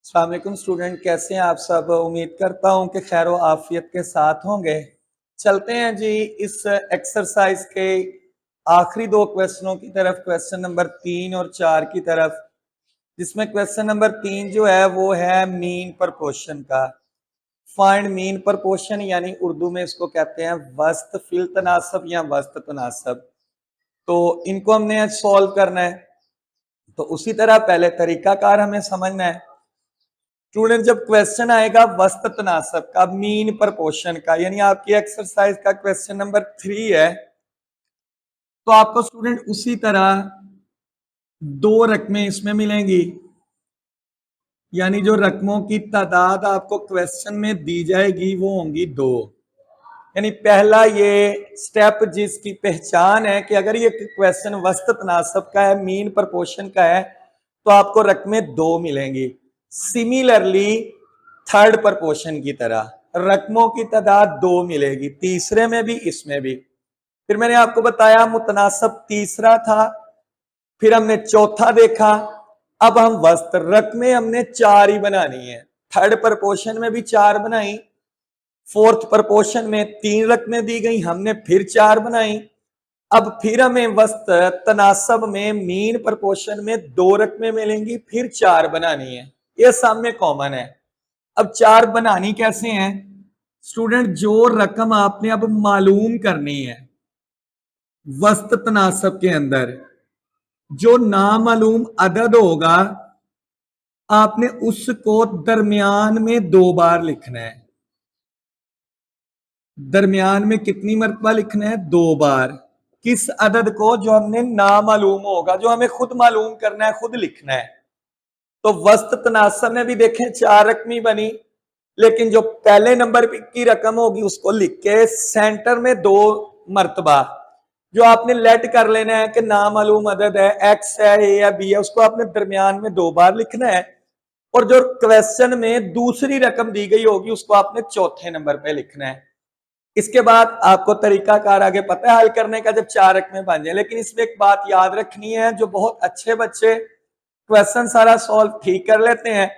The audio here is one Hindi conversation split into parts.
अस्सलाम वालेकुम स्टूडेंट, कैसे हैं आप सब। उम्मीद करता हूं कि खैर व आफियत के साथ होंगे। चलते हैं जी इस एक्सरसाइज के आखिरी दो क्वेश्चनों की तरफ, क्वेश्चन नंबर 3 और 4 की तरफ, जिसमें क्वेश्चन नंबर 3 जो है वो है मीन प्रपोर्शन का। फाइंड मीन प्रपोर्शन, यानी उर्दू में इसको कहते हैं वस्त फिल तनासब या वस्त तनासब। तो इनको हमने आज सॉल्व करना है। तो उसी तरह पहले तरीकाकार हमें समझना है। स्टूडेंट, जब क्वेश्चन आएगा वस्त तनासब का, मीन प्रपोर्शन का, यानी आपकी एक्सरसाइज का क्वेश्चन नंबर 3 है, तो आपको स्टूडेंट उसी तरह दो रकमें इसमें मिलेंगी। यानी जो रकमों की तादाद आपको क्वेश्चन में दी जाएगी वो होंगी 2। यानी पहला ये स्टेप जिसकी पहचान है कि अगर ये क्वेश्चन वस्त तनासब का है, मीन प्रपोर्शन का है, तो आपको रकमें 2 मिलेंगी। सिमिलरली थर्ड प्रपोर्शन की तरह रकमों की तादाद 2 मिलेगी, तीसरे में भी इसमें भी। फिर मैंने आपको बताया मुतनासब तीसरा था, फिर हमने चौथा देखा। अब हम वस्त रकमें हमने 4 ही बनानी है। थर्ड प्रपोर्शन में भी 4 बनाई, फोर्थ प्रपोर्शन में 3 रकमें दी गई, हमने फिर 4 बनाई। अब फिर हमें वस्त तनासब में मीन प्रपोर्शन में 2 रकमें मिलेंगी, फिर 4 बनानी है। ये सामने कॉमन है। अब 4 बनानी कैसे हैं स्टूडेंट? जो रकम आपने अब मालूम करनी है वस्त तनासब के अंदर, जो नामालूम अदद होगा, आपने उसको दरमियान में 2 बार लिखना है। दरमियान में कितनी मरतबा लिखना है? 2 बार। किस अदद को? जो हमने नामालूम होगा, जो हमें खुद मालूम करना है, खुद लिखना है। तो वस्त तनासब में भी देखें 4 रकमी बनी, लेकिन जो पहले नंबर की रकम होगी उसको लिख के सेंटर में 2 मरतबा, जो आपने लेट कर लेना है कि नामालूम अदद है, एक्स है, ए या बी है, उसको आपने दरमियान में 2 बार लिखना है। और जो क्वेश्चन में दूसरी रकम दी गई होगी उसको आपने चौथे नंबर पे लिखना है। इसके बाद आपको तरीकाकार आगे पता है हल करने का, जब 4 रकमें बन जाए। लेकिन इसमें एक बात याद रखनी है, जो बहुत अच्छे बच्चे क्वेश्चन सारा सॉल्व ठीक कर लेते हैं,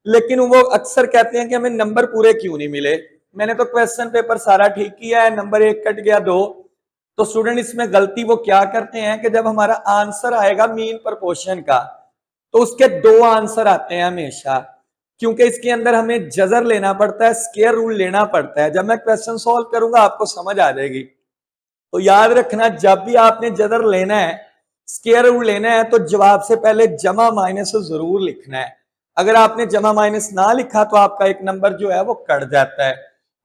लेकिन वो अक्सर कहते हैं कि हमें नंबर पूरे क्यों नहीं मिले। मैंने तो क्वेश्चन पेपर सारा ठीक किया है, नंबर 1 कट गया 2। तो स्टूडेंट इसमें गलती वो क्या करते हैं कि जब हमारा आंसर आएगा मीन प्रपोर्शन का, तो उसके 2 आंसर आते हैं हमेशा, क्योंकि इसके अंदर हमें जजर लेना पड़ता है, स्क्वायर रूल लेना पड़ता है। जब मैं क्वेश्चन सॉल्व करूंगा आपको समझ आ जाएगी। तो याद रखना, जब भी आपने जजर लेना है, स्क्वायर रूल लेना है, तो जवाब से पहले जमा माइनस जरूर लिखना है। अगर आपने जमा माइनस ना लिखा तो आपका एक नंबर जो है वो कट जाता है।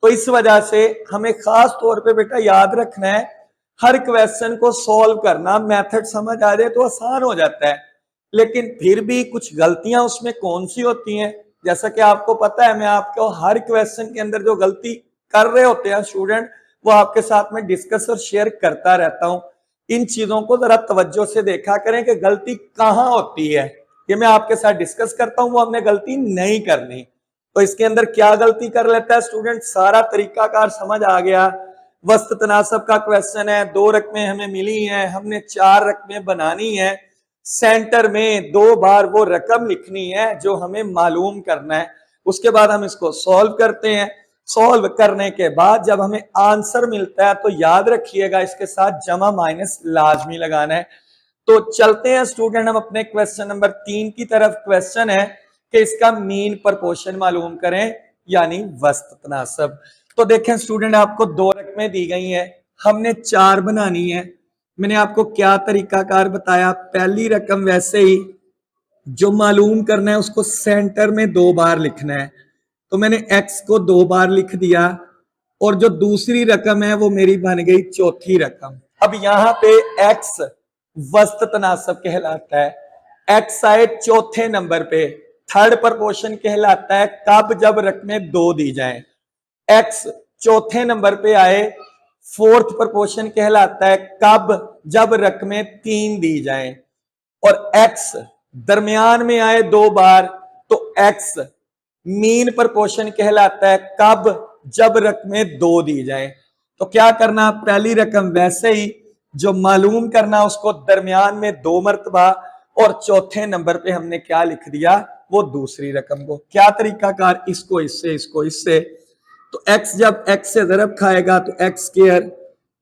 तो इस वजह से हमें खास तौर पे बेटा याद रखना है, हर क्वेश्चन को सॉल्व करना, मेथड समझ आ जाए तो आसान हो जाता है। लेकिन फिर भी कुछ गलतियां उसमें कौन सी होती हैं, जैसा कि आपको पता है, मैं आपको हर क्वेश्चन के अंदर जो गलती कर रहे होते हैं स्टूडेंट, वो आपके साथ में डिस्कस और शेयर करता रहता हूं। इन चीजों को जरा तवज्जो से देखा करें कि गलती कहां होती है। ये मैं आपके साथ डिस्कस करता हूं, वो हमने गलती नहीं करनी। तो इसके अंदर क्या गलती कर लेता है स्टूडेंट, सारा तरीकाकार समझ आ गया। वस्त तनासब का क्वेश्चन है, 2 रकमें हमें मिली हैं, हमने 4 रकमें बनानी है। सेंटर में 2 बार वो रकम लिखनी है जो हमें मालूम करना है। उसके बाद हम इसको सॉल्व करते हैं। सॉल्व करने के बाद जब हमें आंसर मिलता है तो याद रखिएगा इसके साथ जमा माइनस लाजमी लगाना है। तो चलते हैं स्टूडेंट हम अपने क्वेश्चन नंबर 3 की तरफ। क्वेश्चन है कि इसका मीन प्रपोर्शन मालूम करें, यानी वस्त तनासब। तो देखें स्टूडेंट, आपको 2 रकमें दी गई हैं, हमने 4 बनानी है। मैंने आपको क्या तरीकाकार बताया, पहली रकम वैसे ही जो मालूम करना है उसको सेंटर में 2 बार लिखना है। तो मैंने x को 2 बार लिख दिया, और जो दूसरी रकम है वो मेरी बन गई चौथी रकम। अब यहां पे x वस्त तनासब कहलाता है। x आए चौथे नंबर पे, थर्ड प्रपोर्शन कहलाता है कब? जब रकमें 2 दी जाएं। x चौथे नंबर पे आए, फोर्थ प्रपोर्शन कहलाता है कब? जब रकमें 3 दी जाएं। और x दरमियान में आए 2 बार, तो x मीन प्रपोर्शन कहलाता है कब? जब रकमें 2 दी जाएं। तो क्या करना, पहली रकम वैसे ही जो मालूम करना उसको दरमियान में 2 मरतबा, और चौथे नंबर पे हमने क्या लिख दिया? वो दूसरी रकम को। क्या तरीकाकार, इसको इससे, इसको इससे। तो x जब x से ज़रब खाएगा तो x स्क्वायर,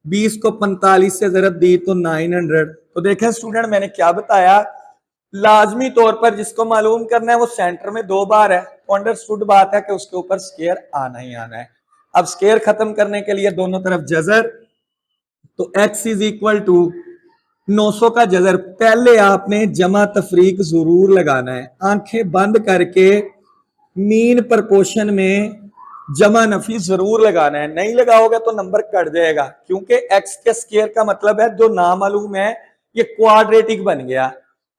20 को 45 से ज़रब दी तो 900। तो देखें स्टूडेंट, मैंने क्या बताया, लाजमी तौर पर जिसको मालूम करना है वो सेंटर में 2 बार है, तो अंडरस्टूड बात है कि उसके ऊपर स्क्वायर आना ही आना है। अब स्क्वायर खत्म करने के लिए दोनों तरफ जजर, तो x इज इक्वल टू 900 का जजर, पहले आपने जमा तफरीक जरूर लगाना है, आंखें बंद करके मीन प्रपोर्शन में जमा नफी जरूर लगाना है, नहीं लगाओगे तो नंबर कट जाएगा, क्योंकि x के स्क्वायर का मतलब है जो नामालूम है ये क्वाड्रेटिक बन गया।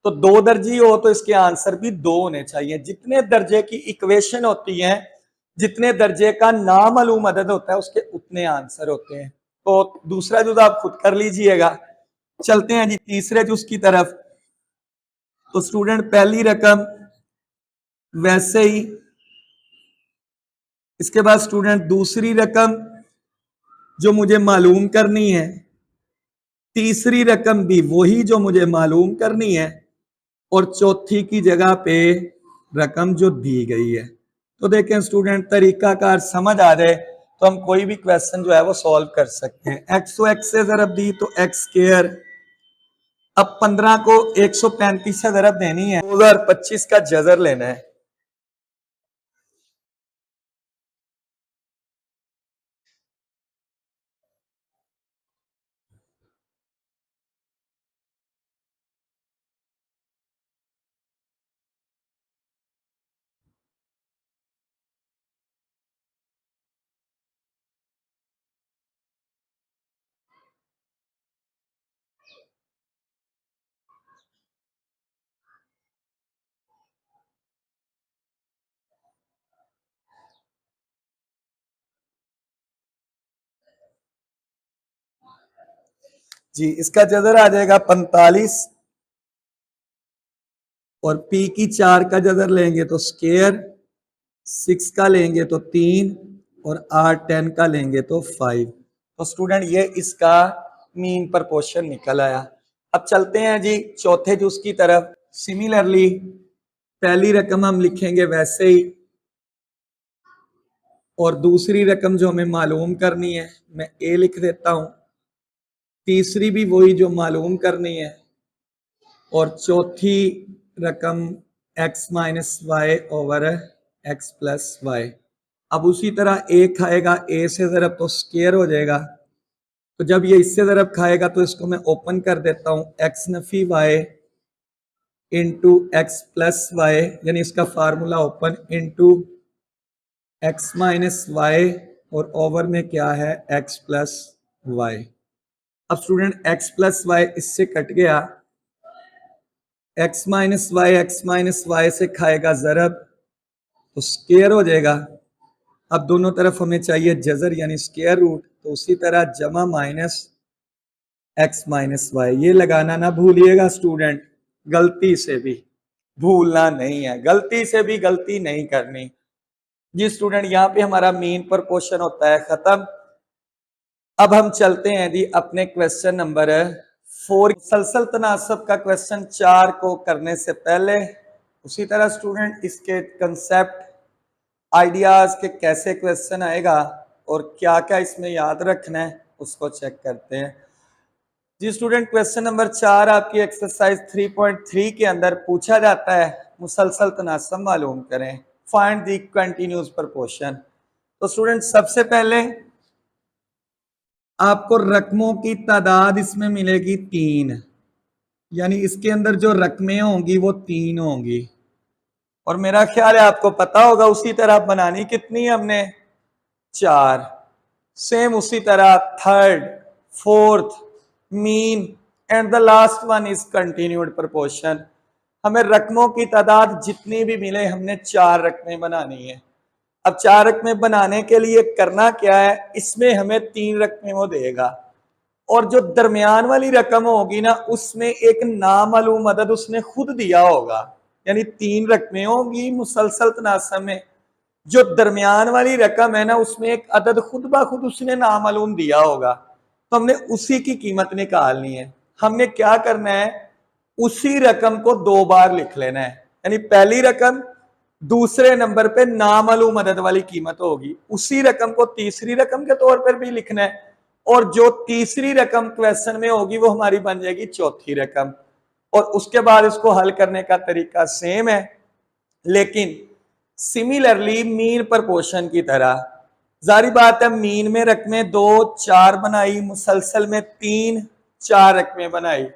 तो 2 दर्जी हो तो इसके आंसर भी 2 होने चाहिए। जितने दर्जे की इक्वेशन होती है, जितने दर्जे का नामालूम अदद होता है, उसके उतने आंसर होते हैं। तो दूसरा जुज आप खुद कर लीजिएगा। चलते हैं जी तीसरे जुज की तरफ। तो स्टूडेंट पहली रकम वैसे ही, इसके बाद स्टूडेंट दूसरी रकम जो मुझे मालूम करनी है, तीसरी रकम भी वही जो मुझे मालूम करनी है, और चौथी की जगह पे रकम जो दी गई है। तो देखें स्टूडेंट, तरीकाकार समझ आ जाए तो हम कोई भी क्वेश्चन जो है वो सॉल्व कर सकते हैं। x को x से ज़रब दी तो x स्क्वायर, अब 15 को 135 से ज़रब देनी है, 2025 का जजर लेना है। जी, इसका जजर आ जाएगा 45, और p की 4 का जजर लेंगे तो स्क्वायर, 6 का लेंगे तो 3, और r 10 का लेंगे तो 5। तो स्टूडेंट ये इसका मीन प्रपोर्शन निकल आया। अब चलते हैं जी चौथे जुज की तरफ। सिमिलरली पहली रकम हम लिखेंगे वैसे ही, और दूसरी रकम जो हमें मालूम करनी है मैं a लिख देता हूं, तीसरी भी वही जो मालूम करनी है, और चौथी रकम x minus Y over x plus Y. अब उसी तरह a खाएगा a से ज़रब तो स्क्वायर हो जाएगा, तो जब ये इससे ज़रब खाएगा तो इसको मैं ओपन कर देता हूं, x नफी y into X plus Y, यानी इसका formula open, into x minus Y, और ओवर में क्या है x प्लस वाई। अब स्टूडेंट x प्लस वाई इससे कट गया, x माइनस वाई से खाएगा ज़रब तो स्क्वायर हो जाएगा। अब दोनों तरफ हमें चाहिए जजर यानी स्क्वायर रूट, तो उसी तरह जमा माइनस x माइनस वाई, ये लगाना ना भूलिएगा स्टूडेंट, गलती से भी भूलना नहीं है, गलती से भी गलती नहीं करनी जी स्टूडेंट। यहाँ पे हमारा मीन प्रपोर्शन होता है खत्म। अब हम चलते हैं जी अपने क्वेश्चन नंबर 4, सलसल तनासब का क्वेश्चन 4 को करने से पहले उसी तरह स्टूडेंट इसके कंसेप्ट आइडियाज के कैसे क्वेश्चन आएगा और क्या क्या इसमें याद रखना है उसको चेक करते हैं जी स्टूडेंट। क्वेश्चन नंबर 4 आपकी एक्सरसाइज 3.3 के अंदर पूछा जाता है मुसलसल तनासब मालूम करें, फाइंड द कंटिन्यूअस प्रपोर्शन। तो स्टूडेंट सबसे पहले आपको रकमों की तादाद इसमें मिलेगी 3, यानी इसके अंदर जो रकमें होंगी वो 3 होंगी, और मेरा ख्याल है आपको पता होगा उसी तरह बनानी कितनी है हमने 4। सेम उसी तरह third, fourth, mean and the last one is continued proportion. हमें रकमों की तादाद जितनी भी मिले हमने 4 रकमें बनानी है। अब 4 रकमें बनाने के लिए करना क्या है, इसमें हमें 3 रकमें वो देगा, और जो दरमियान वाली रकम होगी ना उसमें एक नामालूम अदद उसने खुद दिया होगा, यानी 3 रकमें होंगी मुसलसल तनासब में, जो दरमियान वाली रकम है ना उसमें एक अदद खुद ब खुद उसने नामालूम दिया होगा, तो हमने उसी की कीमत निकालनी है। हमने क्या करना है, उसी रकम को 2 बार लिख लेना है, यानी पहली रकम दूसरे नंबर पे नामालूम अदद वाली कीमत होगी, उसी रकम को तीसरी रकम के तौर पर भी लिखना है, और जो तीसरी रकम क्वेश्चन में होगी वो हमारी बन जाएगी चौथी रकम। और उसके बाद इसको हल करने का तरीका सेम है, लेकिन सिमिलरली मीन प्रपोर्शन की तरह। जारी बात है, मीन में रकमें 2 4 बनाई, मुसलसल में 3 4 रकमें बनाई,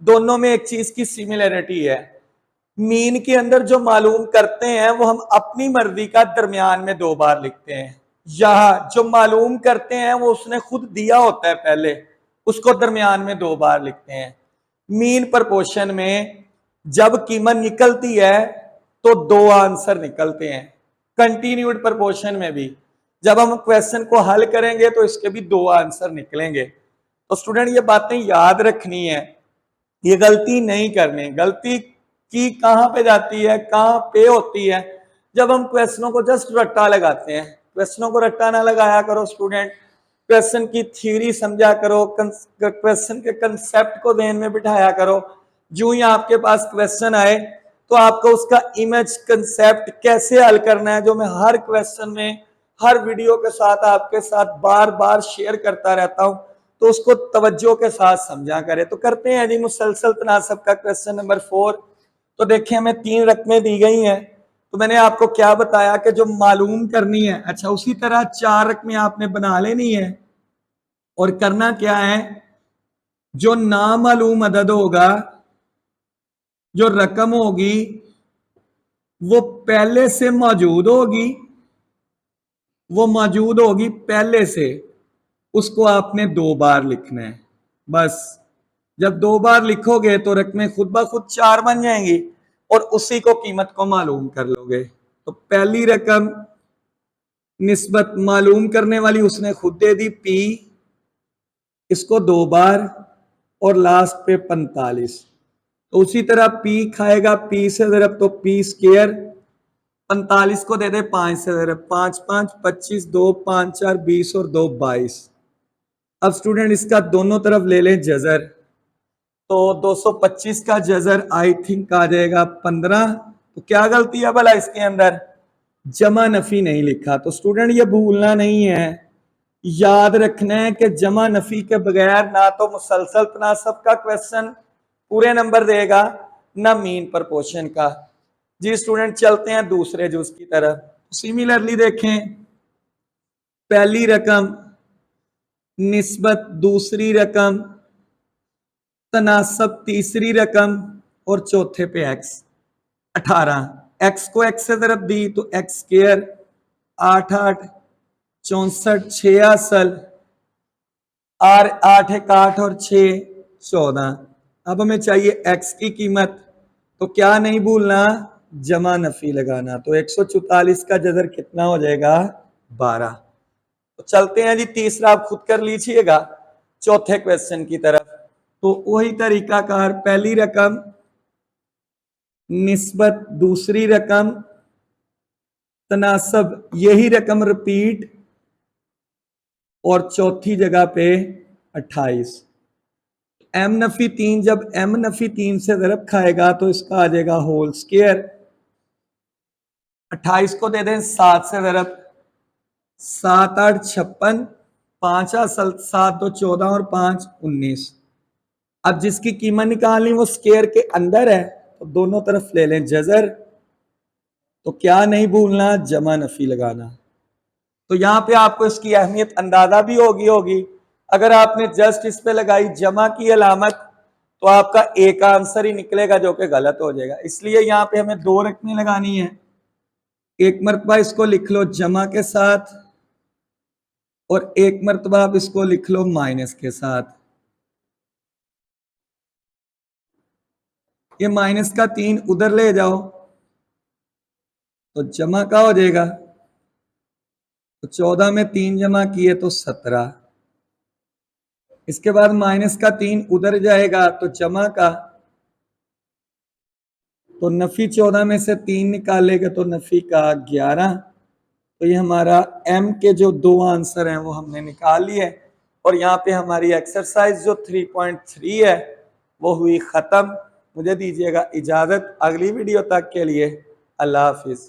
दोनों में एक चीज की सिमिलरिटी है। मीन के अंदर जो मालूम करते हैं वो हम अपनी मर्जी का दरमियान में 2 बार लिखते हैं, यहां जो मालूम करते हैं वो उसने खुद दिया होता है पहले, उसको दरमियान में 2 बार लिखते हैं। मीन प्रपोर्शन में जब कीमत निकलती है तो 2 आंसर निकलते हैं। कंटिन्यूड प्रपोर्शन में भी जब हम क्वेश्चन को हल करेंगे तो इसके भी 2 आंसर निकलेंगे। तो स्टूडेंट ये बातें याद रखनी है, ये गलती नहीं करनी। गलती की कहां पे जाती है, कहां पे होती है, जब हम क्वेश्चनों को जस्ट रट्टा लगाते हैं। क्वेश्चनों को रट्टा ना लगाया करो स्टूडेंट, क्वेश्चन की थ्योरी समझा करो, क्वेश्चन के कंसेप्ट को ध्यान में बिठाया करो। जो ही आपके पास क्वेश्चन आए तो आपको उसका इमेज कंसेप्ट कैसे हल करना है, जो मैं हर क्वेश्चन में हर वीडियो के साथ आपके साथ बार बार शेयर करता रहता हूं, तो उसको तवज्जो के साथ समझा करें। तो करते हैं जी मुसलसल तनासब का क्वेश्चन नंबर 4। तो देखिए हमें 3 रकमें दी गई हैं, तो मैंने आपको क्या बताया कि जो मालूम करनी है, अच्छा उसी तरह 4 रकमें आपने बना लेनी है। और करना क्या है, जो नामालूम अदद होगा, जो रकम होगी वो पहले से मौजूद होगी, वो मौजूद होगी पहले से, उसको आपने 2 बार लिखना है। बस जब 2 बार लिखोगे तो रकमें खुद ब खुद 4 बन जाएंगी और उसी को कीमत को मालूम कर लोगे। तो पहली रकम निस्बत मालूम करने वाली उसने खुद दे दी P, इसको 2 बार, और लास्ट पे 45। तो उसी तरह P खाएगा P से ज़रब, तो P स्क्वायर 45 को दे दे 5 से ज़रब, 5 5 25, 2 5 4 20 और 2 22। अब स्टूडेंट इसका दोनों तरफ ले लें जजर, तो 225 का जजर आई थिंक आ जाएगा 15। तो क्या गलती है भला इसके अंदर, जमा नफी नहीं लिखा। तो स्टूडेंट ये भूलना नहीं है, याद रखना है कि जमा नफी के बगैर ना तो मुसलसल तनासब का क्वेश्चन पूरे नंबर देगा, ना मीन प्रपोर्शन का। जी स्टूडेंट चलते हैं दूसरे जुज की तरफ। सिमिलरली देखें, पहली रकम निस्बत दूसरी रकम तनासब तीसरी रकम और चौथे पे x 18। x को x से ज़रब दी तो x स्क्वायर 8 8 64 6 असल, 8 1 8 और 6 14। अब हमें चाहिए x की कीमत, तो क्या नहीं भूलना, जमा नफी लगाना। तो 144 का जजर कितना हो जाएगा, 12। तो चलते हैं जी तीसरा, आप खुद कर लीजिएगा चौथे क्वेश्चन की तरफ। तो वही तरीका कार, पहली रकम निस्बत दूसरी रकम तनासब, यही रकम रिपीट, और चौथी जगह पे 28। m नफी 3, जब m नफी 3 से ज़रब खाएगा तो इसका आ जाएगा होल स्क्वायर। 28 को दे दें 7 से ज़रब, 7 8 56, 5 असल, 7 2 14 और 5 19। अब जिसकी कीमत निकालनी वो स्क्वायर के अंदर है, तो दोनों तरफ ले लें जजर। तो क्या नहीं भूलना, जमा नफी लगाना। तो यहां पे आपको इसकी अहमियत अंदाजा भी होगी। अगर आपने जस्ट इस पे लगाई जमा की अलामत तो आपका एक आंसर ही निकलेगा जो कि गलत हो जाएगा। इसलिए यहाँ पे हमें 2 रकमें लगानी है। एक मरतबा इसको लिख लो जमा के साथ, और एक मरतबा आप इसको लिख लो माइनस के साथ। ये माइनस का 3 उधर ले जाओ तो जमा का हो जाएगा। तो 14 में 3 जमा किए तो 17। इसके बाद माइनस का 3 उधर जाएगा तो जमा का, तो नफी 14 में से 3 निकालेगा तो नफी का 11। तो ये हमारा m के जो 2 आंसर हैं वो हमने निकाल लिए। और यहाँ पे हमारी एक्सरसाइज जो 3.3 है वो हुई ख़त्म। मुझे दीजिएगा इजाज़त, अगली वीडियो तक के लिए अल्लाह हाफिज़।